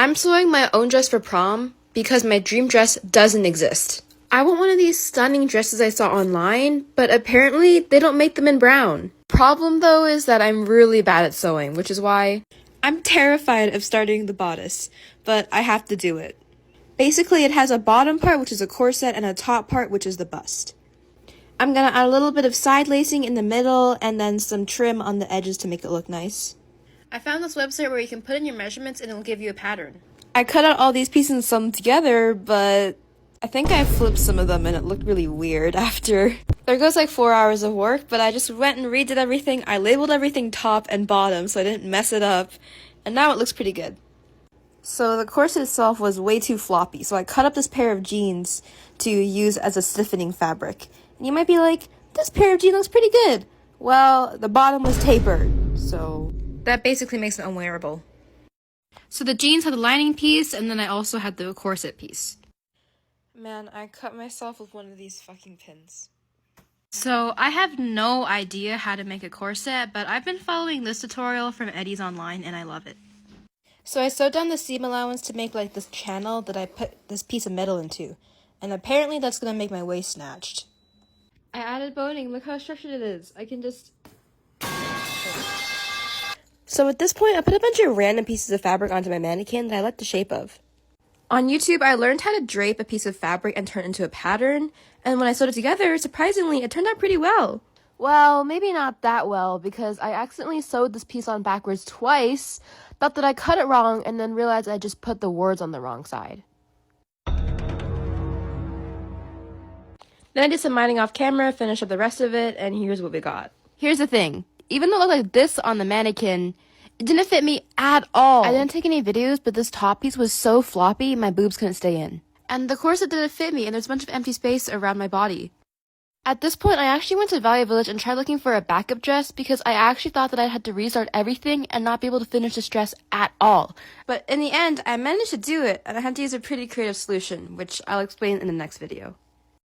I'm sewing my own dress for prom because my dream dress doesn't exist. I want one of these stunning dresses I saw online, but apparently they don't make them in brown. Problem though is that I'm really bad at sewing, which is why I'm terrified of starting the bodice, but I have to do it. Basically, it has a bottom part, which is a corset, and a top part, which is the bust. I'm gonna add a little bit of side lacing in the middle and then some trim on the edges to make it look nice. I found this website where you can put in your measurements and it'll give you a pattern. I cut out all these pieces and sewn them together, but I think I flipped some of them and it looked really weird after. There goes like 4 hours of work, but I just went and redid everything. I labeled everything top and bottom so I didn't mess it up, and now it looks pretty good. So the corset itself was way too floppy, so I cut up this pair of jeans to use as a stiffening fabric. And you might be like, this pair of jeans looks pretty good. Well, the bottom was tapered, so that basically makes it unwearable. So the jeans had the lining piece, and then I also had the corset piece. Man, I cut myself with one of these fucking pins. So I have no idea how to make a corset, but I've been following this tutorial from Eddie's online, and I love it. So I sewed down the seam allowance to make like this channel that I put this piece of metal into, and apparently that's gonna make my waist snatched. I added boning. Look how structured it is. I can just... So at this point, I put a bunch of random pieces of fabric onto my mannequin that I like the shape of. On YouTube, I learned how to drape a piece of fabric and turn it into a pattern, and when I sewed it together, surprisingly, it turned out pretty well. Well, maybe not that well, because I accidentally sewed this piece on backwards twice, thought that I cut it wrong, and then realized I just put the words on the wrong side. Then I did some mining off camera, finished up the rest of it, and here's what we got. Here's the thing. Even though it looked like this on the mannequin, it didn't fit me at all. I didn't take any videos, but this top piece was so floppy, my boobs couldn't stay in. And the corset didn't fit me, and there's a bunch of empty space around my body. At this point, I actually went to Value Village and tried looking for a backup dress because I actually thought that I had to restart everything and not be able to finish this dress at all. But in the end, I managed to do it, and I had to use a pretty creative solution, which I'll explain in the next video.